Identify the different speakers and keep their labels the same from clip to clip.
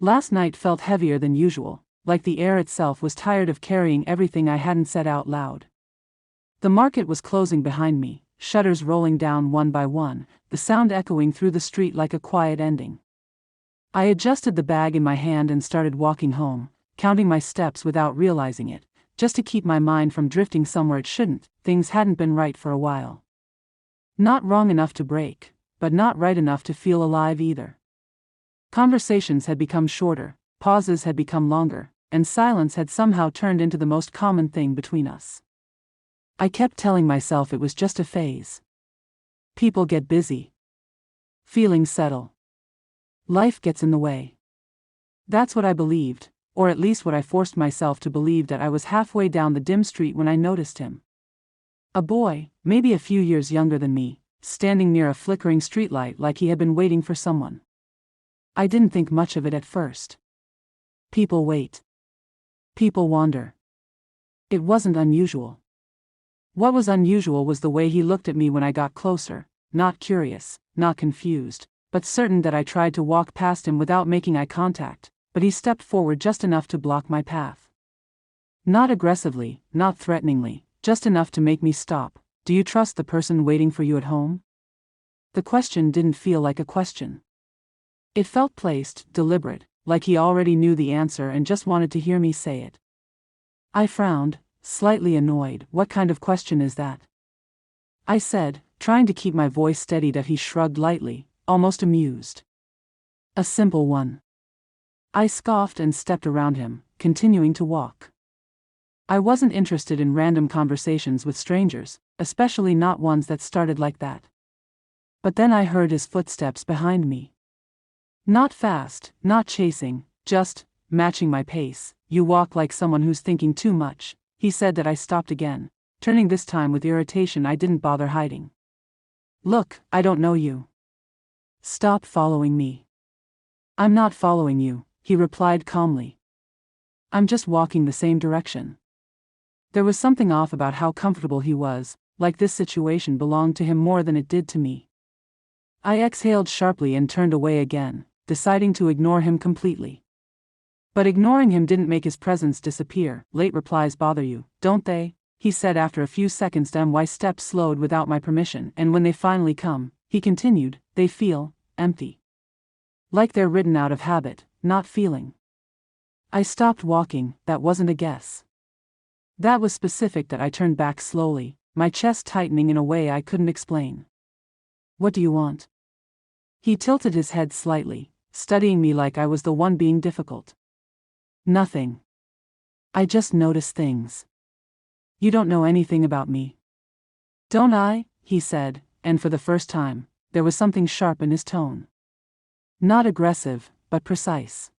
Speaker 1: Last night felt heavier than usual, like the air itself was tired of carrying everything I hadn't said out loud. The market was closing behind me, shutters rolling down one by one, the sound echoing through the street like a quiet ending. I adjusted the bag in my hand and started walking home, counting my steps without realizing it, just to keep my mind from drifting somewhere it shouldn't. Things hadn't been right for a while. Not wrong enough to break, but not right enough to feel alive either. Conversations had become shorter, pauses had become longer, and silence had somehow turned into the most common thing between us. I kept telling myself it was just a phase. People get busy. Feelings settle. Life gets in the way. That's what I believed, or at least what I forced myself to believe. That I was halfway down the dim street when I noticed him. A boy, maybe a few years younger than me, standing near a flickering streetlight like he had been waiting for someone. I didn't think much of it at first. People wait. People wander. It wasn't unusual. What was unusual was the way he looked at me when I got closer, not curious, not confused, but certain that I tried to walk past him without making eye contact, but he stepped forward just enough to block my path. Not aggressively, not threateningly, just enough to make me stop. Do you trust the person waiting for you at home? The question didn't feel like a question. It felt placed, deliberate, like he already knew the answer and just wanted to hear me say it. I frowned, slightly annoyed. What kind of question is that? I said, trying to keep my voice steady. That he shrugged lightly, almost amused. A simple one. I scoffed and stepped around him, continuing to walk. I wasn't interested in random conversations with strangers, especially not ones that started like that. But then I heard his footsteps behind me. Not fast, not chasing, just matching my pace. You walk like someone who's thinking too much, he said. That I stopped again, turning this time with irritation I didn't bother hiding. Look, I don't know you. Stop following me. I'm not following you, he replied calmly. I'm just walking the same direction. There was something off about how comfortable he was, like this situation belonged to him more than it did to me. I exhaled sharply and turned away again, deciding to ignore him completely. But ignoring him didn't make his presence disappear. Late replies bother you, don't they? He said after a few seconds. My steps slowed without my permission, and when they finally come, he continued, they feel empty. Like they're written out of habit, not feeling. I stopped walking. That wasn't a guess. That was specific. That I turned back slowly, my chest tightening in a way I couldn't explain. What do you want? He tilted his head slightly, studying me like I was the one being difficult. Nothing. I just notice things. You don't know anything about me. Don't I? He said, and for the first time, there was something sharp in his tone. Not aggressive, but precise.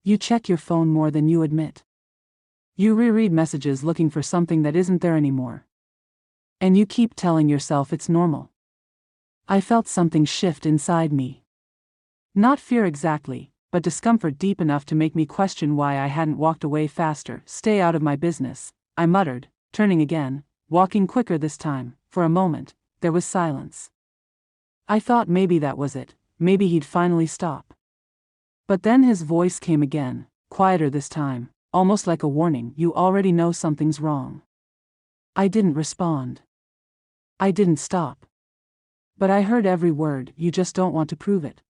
Speaker 1: You check your phone more than you admit. You reread messages looking for something that isn't there anymore. And you keep telling yourself it's normal. I felt something shift inside me. Not fear exactly, but discomfort deep enough to make me question why I hadn't walked away faster. Stay out of my business, I muttered, turning again, walking quicker this time. For a moment, there was silence. I thought maybe that was it, maybe he'd finally stop. But then his voice came again, quieter this time, almost like a warning. You already know something's wrong. I didn't respond. I didn't stop. But I heard every word. You just don't want to prove it.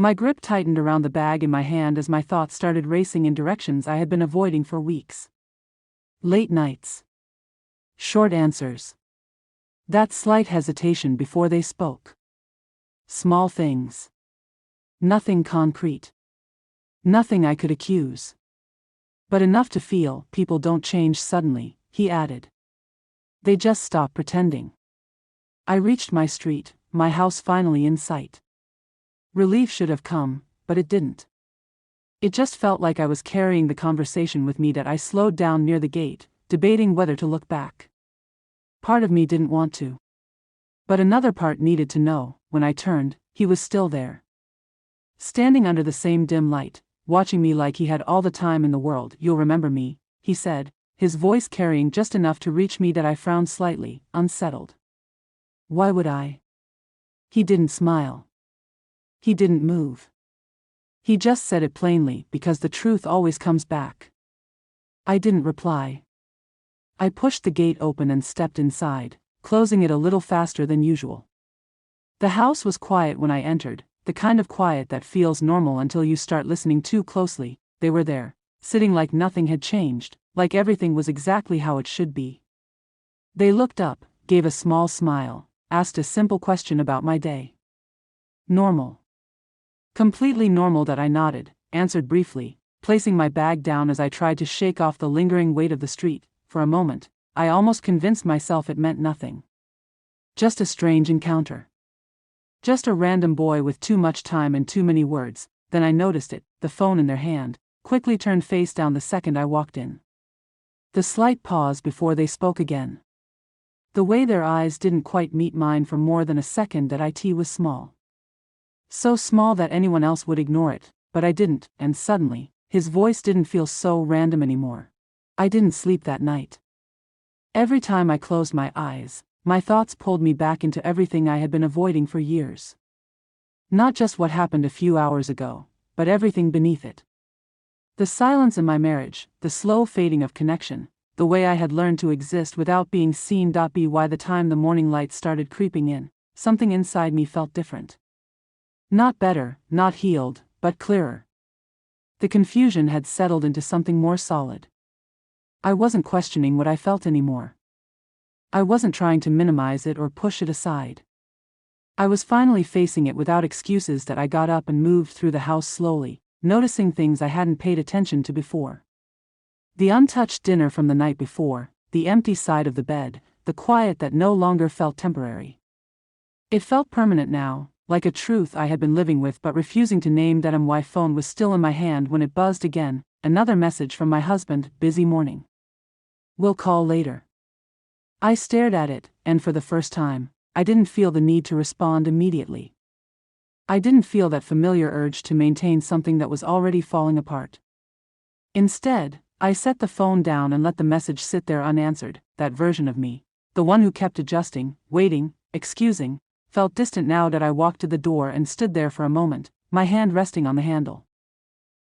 Speaker 1: My grip tightened around the bag in my hand as my thoughts started racing in directions I had been avoiding for weeks. Late nights. Short answers. That slight hesitation before they spoke. Small things. Nothing concrete. Nothing I could accuse. But enough to feel. People don't change suddenly, he added. They just stop pretending. I reached my street, my house finally in sight. Relief should have come, but it didn't. It just felt like I was carrying the conversation with me. That I slowed down near the gate, debating whether to look back. Part of me didn't want to. But another part needed to know. When I turned, he was still there. Standing under the same dim light, watching me like he had all the time in the world. You'll remember me, he said, his voice carrying just enough to reach me. That I frowned slightly, unsettled. Why would I? He didn't smile. He didn't move. He just said it plainly because the truth always comes back. I didn't reply. I pushed the gate open and stepped inside, closing it a little faster than usual. The house was quiet when I entered, the kind of quiet that feels normal until you start listening too closely. They were there, sitting like nothing had changed, like everything was exactly how it should be. They looked up, gave a small smile, asked a simple question about my day. Normal. Completely normal. That I nodded, answered briefly, placing my bag down as I tried to shake off the lingering weight of the street. For a moment, I almost convinced myself it meant nothing. Just a strange encounter. Just a random boy with too much time and too many words. Then I noticed it, the phone in their hand, quickly turned face down the second I walked in. The slight pause before they spoke again. The way their eyes didn't quite meet mine for more than a second. That it was small. So small that anyone else would ignore it, but I didn't, and suddenly, his voice didn't feel so random anymore. I didn't sleep that night. Every time I closed my eyes, my thoughts pulled me back into everything I had been avoiding for years. Not just what happened a few hours ago, but everything beneath it. The silence in my marriage, the slow fading of connection, the way I had learned to exist without being seen. By the time the morning light started creeping in, something inside me felt different. Not better, not healed, but clearer. The confusion had settled into something more solid. I wasn't questioning what I felt anymore. I wasn't trying to minimize it or push it aside. I was finally facing it without excuses. That I got up and moved through the house slowly, noticing things I hadn't paid attention to before. The untouched dinner from the night before, the empty side of the bed, the quiet that no longer felt temporary. It felt permanent now, like a truth I had been living with but refusing to name. My phone was still in my hand when it buzzed again, another message from my husband. Busy morning. We'll call later. I stared at it, and for the first time, I didn't feel the need to respond immediately. I didn't feel that familiar urge to maintain something that was already falling apart. Instead, I set the phone down and let the message sit there unanswered. That version of me, the one who kept adjusting, waiting, excusing, felt distant now. That I walked to the door and stood there for a moment, my hand resting on the handle.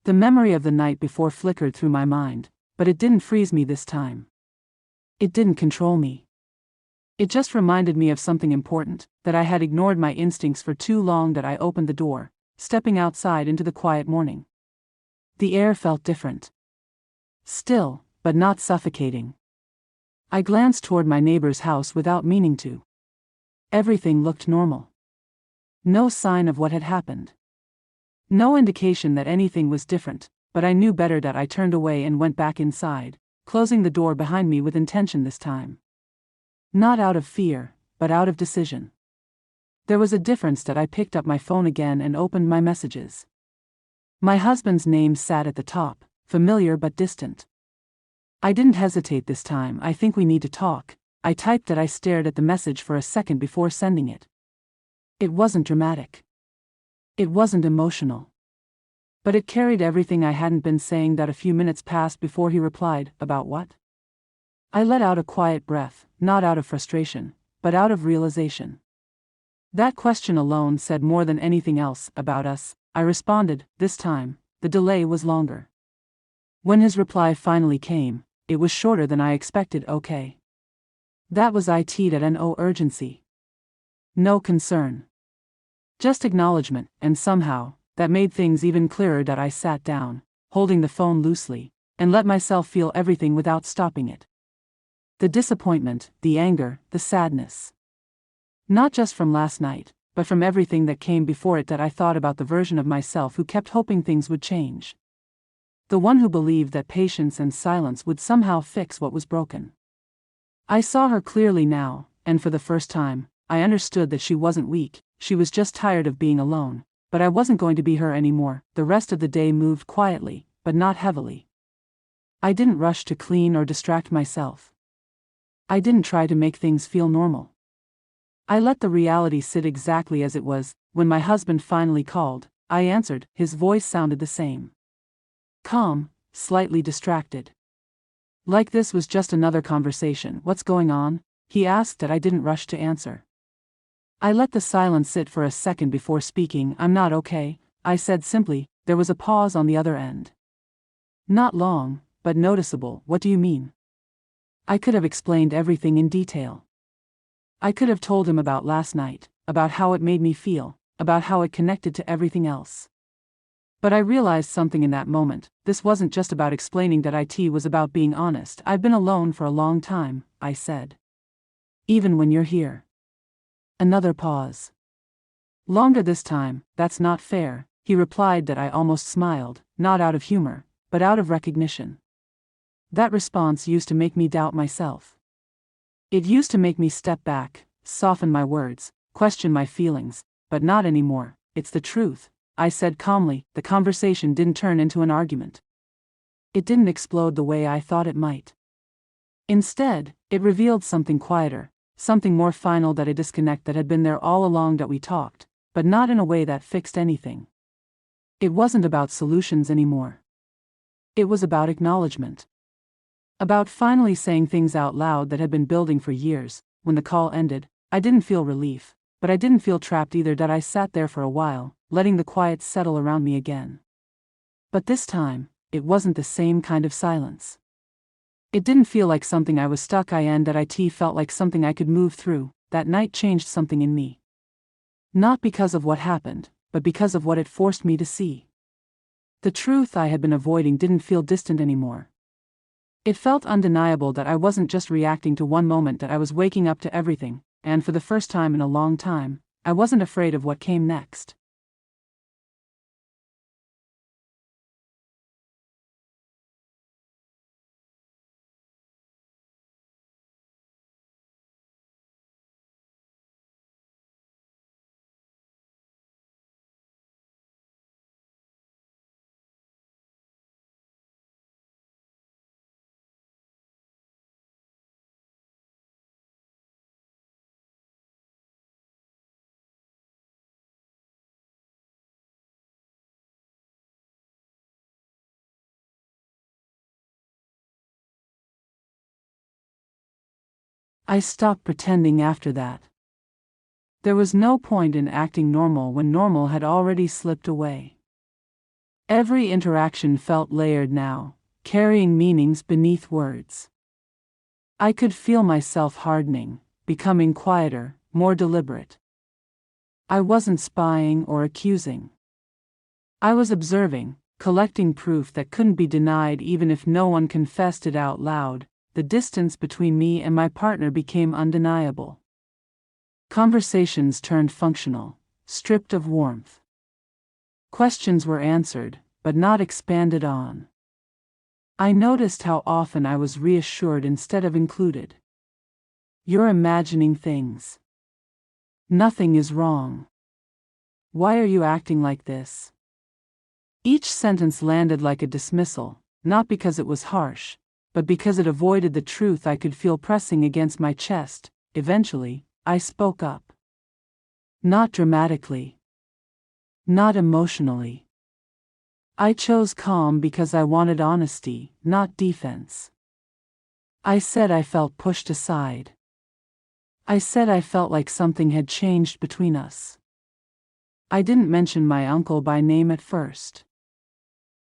Speaker 1: The memory of the night before flickered through my mind, but it didn't freeze me this time. It didn't control me. It just reminded me of something important, that I had ignored my instincts for too long. That I opened the door, stepping outside into the quiet morning. The air felt different. Still, but not suffocating. I glanced toward my neighbor's house without meaning to. Everything looked normal. No sign of what had happened. No indication that anything was different, but I knew better. That I turned away and went back inside, closing the door behind me with intention this time. Not out of fear, but out of decision. There was a difference. That I picked up my phone again and opened my messages. My husband's name sat at the top, familiar but distant. I didn't hesitate this time. I think we need to talk, I typed. That I stared at the message for a second before sending it. It wasn't dramatic. It wasn't emotional. But it carried everything I hadn't been saying. That a few minutes passed before he replied. About what? I let out a quiet breath, not out of frustration, but out of realization. That question alone said more than anything else. About us, I responded. This time, the delay was longer. When his reply finally came, it was shorter than I expected. Okay. That was it. No urgency. No concern. Just acknowledgement, and somehow, that made things even clearer. That I sat down, holding the phone loosely, and let myself feel everything without stopping it. The disappointment, the anger, the sadness. Not just from last night, but from everything that came before it. That I thought about the version of myself who kept hoping things would change. The one who believed that patience and silence would somehow fix what was broken. I saw her clearly now, and for the first time, I understood that she wasn't weak. She was just tired of being alone, but I wasn't going to be her anymore. The rest of the day moved quietly, but not heavily. I didn't rush to clean or distract myself. I didn't try to make things feel normal. I let the reality sit exactly as it was. When my husband finally called, I answered. His voice sounded the same. Calm, slightly distracted. Like this was just another conversation. What's going on? He asked. That I didn't rush to answer. I let the silence sit for a second before speaking. I'm not okay, I said simply, There was a pause on the other end. Not long, but noticeable. What do you mean? I could have explained everything in detail. I could have told him about last night, about how it made me feel, about how it connected to everything else. But I realized something in that moment. This wasn't just about explaining that it was about being honest. I've been alone for a long time, I said. Even when you're here. Another pause. Longer this time. That's not fair, he replied. That I almost smiled, not out of humor, but out of recognition. That response used to make me doubt myself. It used to make me step back, soften my words, question my feelings, but not anymore. It's the truth, I said calmly. The conversation didn't turn into an argument. It didn't explode the way I thought it might. Instead, it revealed something quieter, something more final, that a disconnect that had been there all along. That we talked, but not in a way that fixed anything. It wasn't about solutions anymore. It was about acknowledgement. About finally saying things out loud that had been building for years. When the call ended, I didn't feel relief, but I didn't feel trapped either. That I sat there for a while, letting the quiet settle around me again. But this time, it wasn't the same kind of silence. It didn't feel like something I was stuck in. That it felt like something I could move through. That night changed something in me. Not because of what happened, but because of what it forced me to see. The truth I had been avoiding didn't feel distant anymore. It felt undeniable. That I wasn't just reacting to one moment. That I was waking up to everything, and for the first time in a long time, I wasn't afraid of what came next. I stopped pretending after that. There was no point in acting normal when normal had already slipped away. Every interaction felt layered now, carrying meanings beneath words. I could feel myself hardening, becoming quieter, more deliberate. I wasn't spying or accusing. I was observing, collecting proof that couldn't be denied even if no one confessed it out loud. The distance between me and my partner became undeniable. Conversations turned functional, stripped of warmth. Questions were answered, but not expanded on. I noticed how often I was reassured instead of included. You're imagining things. Nothing is wrong. Why are you acting like this? Each sentence landed like a dismissal, not because it was harsh, but because it avoided the truth I could feel pressing against my chest. Eventually, I spoke up. Not dramatically. Not emotionally. I chose calm because I wanted honesty, not defense. I said I felt pushed aside. I said I felt like something had changed between us. I didn't mention my uncle by name at first.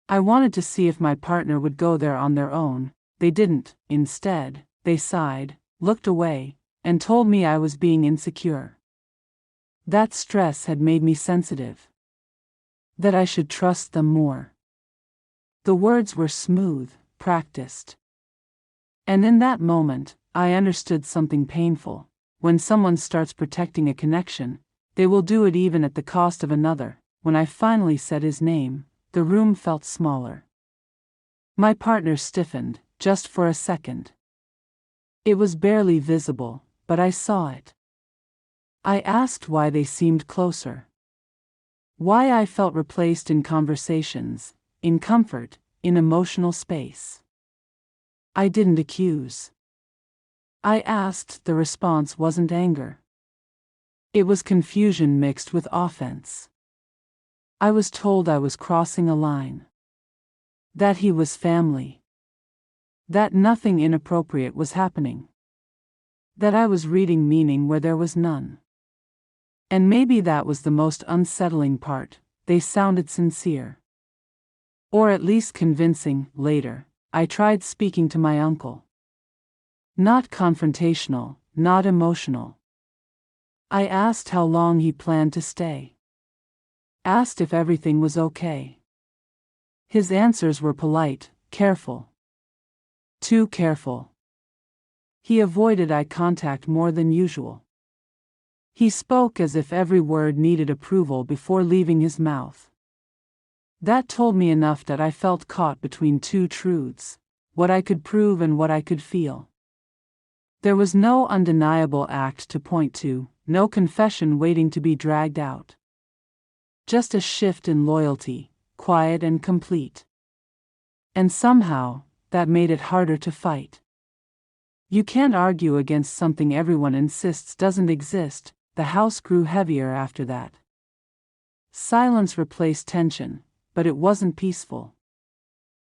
Speaker 1: I wanted to see if my partner would go there on their own. They didn't. Instead, they sighed, looked away, and told me I was being insecure. That stress had made me sensitive. That I should trust them more. The words were smooth, practiced. And in that moment, I understood something painful. When someone starts protecting a connection, they will do it even at the cost of another. When I finally said his name, the room felt smaller. My partner stiffened, just for a second. It was barely visible, but I saw it. I asked why they seemed closer. Why I felt replaced in conversations, in comfort, in emotional space. I didn't accuse. I asked. The response wasn't anger. It was confusion mixed with offense. I was told I was crossing a line. That he was family. That nothing inappropriate was happening. That I was reading meaning where there was none. And maybe that was the most unsettling part. They sounded sincere. Or at least convincing. Later, I tried speaking to my uncle. Not confrontational, not emotional. I asked how long he planned to stay. Asked if everything was okay. His answers were polite, careful. Too careful. He avoided eye contact more than usual. He spoke as if every word needed approval before leaving his mouth. That told me enough that I felt caught between two truths, what I could prove and what I could feel. There was no undeniable act to point to, no confession waiting to be dragged out. Just a shift in loyalty, quiet and complete. And somehow, that made it harder to fight. You can't argue against something everyone insists doesn't exist. The house grew heavier after that. Silence replaced tension, but it wasn't peaceful.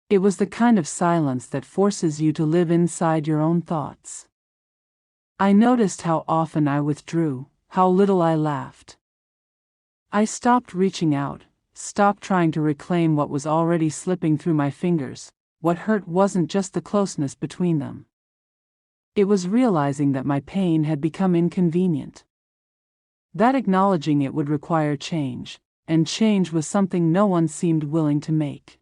Speaker 1: It was the kind of silence that forces you to live inside your own thoughts. I noticed how often I withdrew, how little I laughed. I stopped reaching out, stopped trying to reclaim what was already slipping through my fingers. What hurt wasn't just the closeness between them. It was realizing that my pain had become inconvenient. That acknowledging it would require change, and change was something no one seemed willing to make.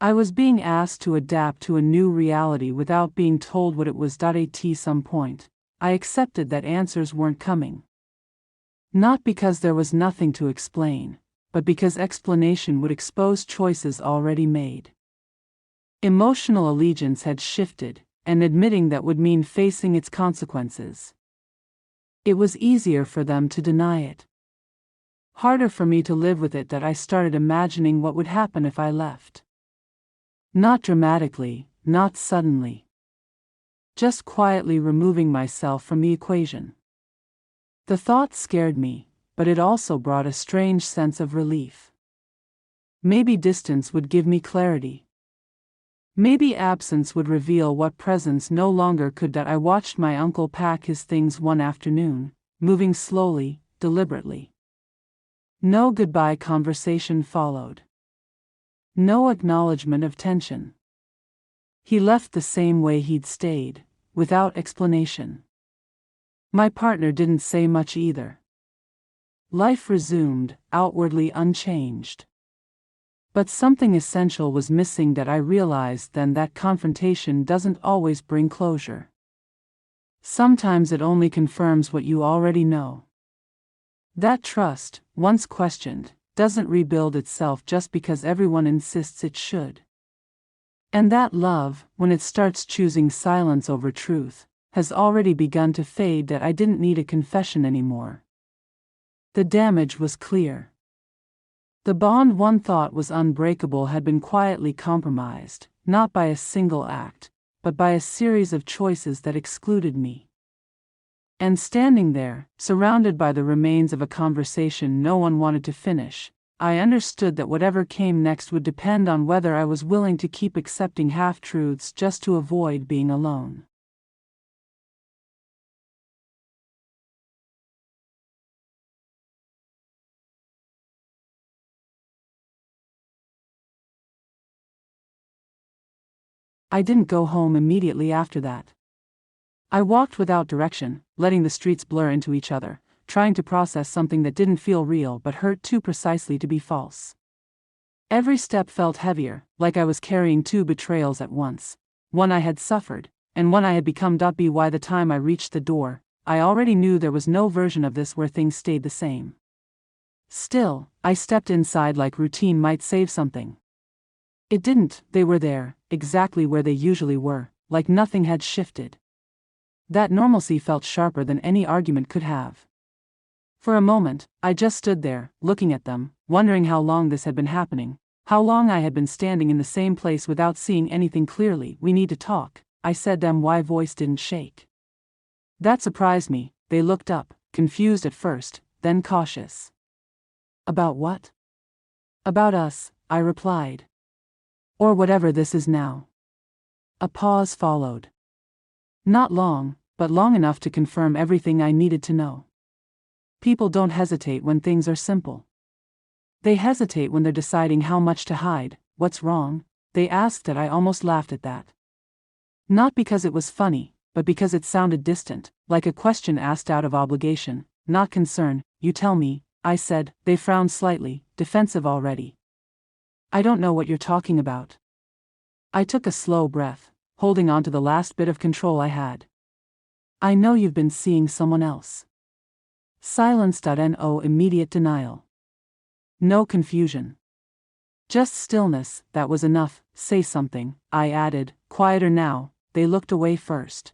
Speaker 1: I was being asked to adapt to a new reality without being told what it was. At some point, I accepted that answers weren't coming. Not because there was nothing to explain, but because explanation would expose choices already made. Emotional allegiance had shifted, and admitting that would mean facing its consequences. It was easier for them to deny it. Harder for me to live with it. That I started imagining what would happen if I left. Not dramatically, not suddenly. Just quietly removing myself from the equation. The thought scared me, but it also brought a strange sense of relief. Maybe distance would give me clarity. Maybe absence would reveal what presence no longer could. I watched my uncle pack his things one afternoon, moving slowly, deliberately. No goodbye conversation followed. No acknowledgement of tension. He left the same way he'd stayed, without explanation. My partner didn't say much either. Life resumed, outwardly unchanged. But something essential was missing. That I realized then that confrontation doesn't always bring closure. Sometimes it only confirms what you already know. That trust, once questioned, doesn't rebuild itself just because everyone insists it should. And that love, when it starts choosing silence over truth, has already begun to fade. That I didn't need a confession anymore. The damage was clear. The bond one thought was unbreakable had been quietly compromised, not by a single act, but by a series of choices that excluded me. And standing there, surrounded by the remains of a conversation no one wanted to finish, I understood that whatever came next would depend on whether I was willing to keep accepting half-truths just to avoid being alone. I didn't go home immediately after that. I walked without direction, letting the streets blur into each other, trying to process something that didn't feel real but hurt too precisely to be false. Every step felt heavier, like I was carrying two betrayals at once, one I had suffered, and one I had become. By the time I reached the door, I already knew there was no version of this where things stayed the same. Still, I stepped inside like routine might save something. It didn't. They were there, exactly where they usually were, like nothing had shifted. That normalcy felt sharper than any argument could have. For a moment, I just stood there, looking at them, wondering how long this had been happening, how long I had been standing in the same place without seeing anything clearly. "We need to talk," I said. My voice didn't shake. That surprised me. They looked up, confused at first, then cautious. "About what?" "About us," I replied. "Or whatever this is now." A pause followed. Not long, but long enough to confirm everything I needed to know. People don't hesitate when things are simple. They hesitate when they're deciding how much to hide, "What's wrong?" they asked that. I almost laughed at that. Not because it was funny, but because it sounded distant, like a question asked out of obligation, not concern. "You tell me," I said. They frowned slightly, defensive already. "I don't know what you're talking about." I took a slow breath, holding on to the last bit of control I had. "I know you've been seeing someone else." Silence. No immediate denial. No confusion. Just stillness. That was enough. "Say something," I added, quieter now. They looked away first.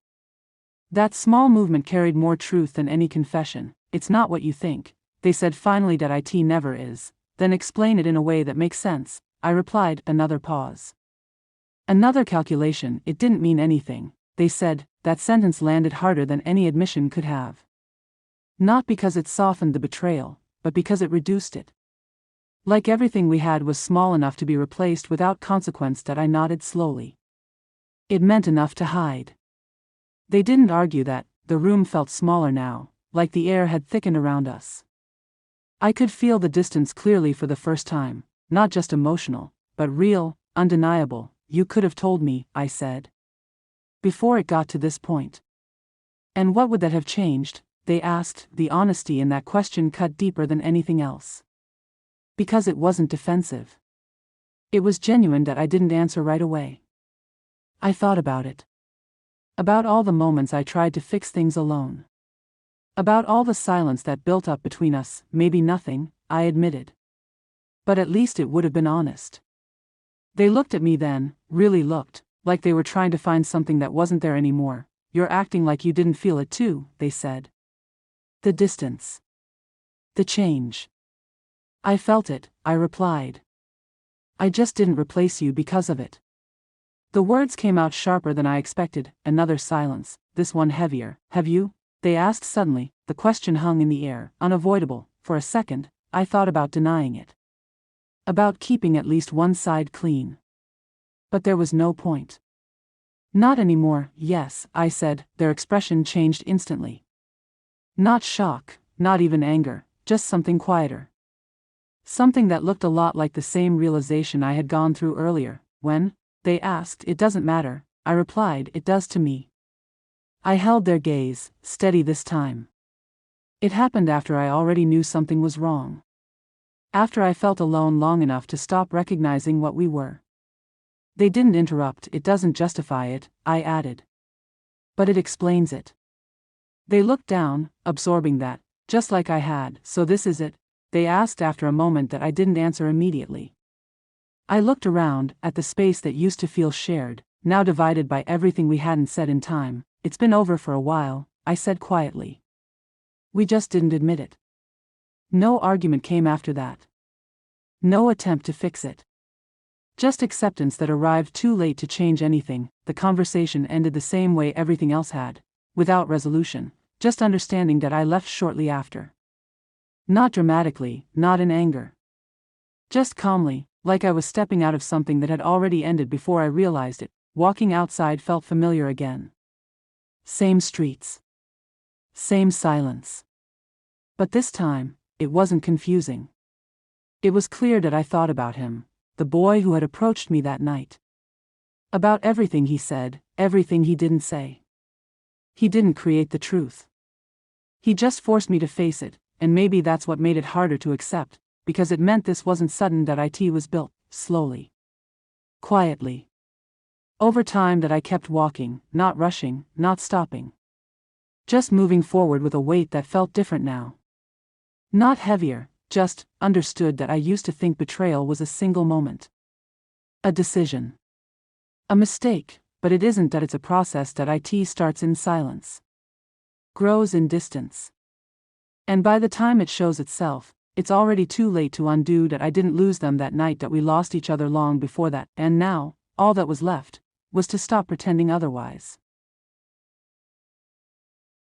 Speaker 1: That small movement carried more truth than any confession. "It's not what you think," they said finally. "That it never is." "Then explain it in a way that makes sense," I replied. Another pause. Another calculation. "It didn't mean anything," they said. That sentence landed harder than any admission could have. Not because it softened the betrayal, but because it reduced it. Like everything we had was small enough to be replaced without consequence. That I nodded slowly. It meant enough to hide. They didn't argue that. The room felt smaller now, like the air had thickened around us. I could feel the distance clearly for the first time, not just emotional, but real, undeniable. "You could have told me," I said, "before it got to this point." "And what would that have changed?" they asked. The honesty in that question cut deeper than anything else. Because it wasn't defensive. It was genuine. That I didn't answer right away. I thought about it. About all the moments I tried to fix things alone. About all the silence that built up between us. Maybe nothing, I admitted. But at least it would have been honest. They looked at me then, really looked, like they were trying to find something that wasn't there anymore. "You're acting like you didn't feel it too," they said. "The distance. The change." "I felt it," I replied. "I just didn't replace you because of it." The words came out sharper than I expected. Another silence, this one heavier. "Have you?" they asked suddenly. The question hung in the air, unavoidable. For a second, I thought about denying it. About keeping at least one side clean. But there was no point. "Not anymore." "Yes," I said. Their expression changed instantly. Not shock, not even anger, just something quieter. Something that looked a lot like the same realization I had gone through earlier, when, they asked. "It doesn't matter," I replied. "It does to me." I held their gaze, steady this time. It happened after I already knew something was wrong. After I felt alone long enough to stop recognizing what we were. They didn't interrupt. "It doesn't justify it," I added. "But it explains it." They looked down, absorbing that, just like I had. "So this is it?" they asked after a moment that I didn't answer immediately. I looked around, at the space that used to feel shared, now divided by everything we hadn't said in time. "It's been over for a while," I said quietly. "We just didn't admit it." No argument came after that. No attempt to fix it. Just acceptance that arrived too late to change anything. The conversation ended the same way everything else had, without resolution, just understanding. That I left shortly after. Not dramatically, not in anger. Just calmly, like I was stepping out of something that had already ended before I realized it. Walking outside felt familiar again. Same streets. Same silence. But this time, it wasn't confusing. It was clear that I thought about him, the boy who had approached me that night. About everything he said, everything he didn't say. He didn't create the truth. He just forced me to face it, and maybe that's what made it harder to accept, because it meant this wasn't sudden. That it was built, slowly. Quietly. Over time. That I kept walking, not rushing, not stopping. Just moving forward with a weight that felt different now. Not heavier, just understood. That I used to think betrayal was a single moment. A decision. A mistake, but it isn't. That it's a process. That it starts in silence. Grows in distance. And by the time it shows itself, it's already too late to undo. That I didn't lose them that night. That we lost each other long before that, and now, all that was left, was to stop pretending otherwise.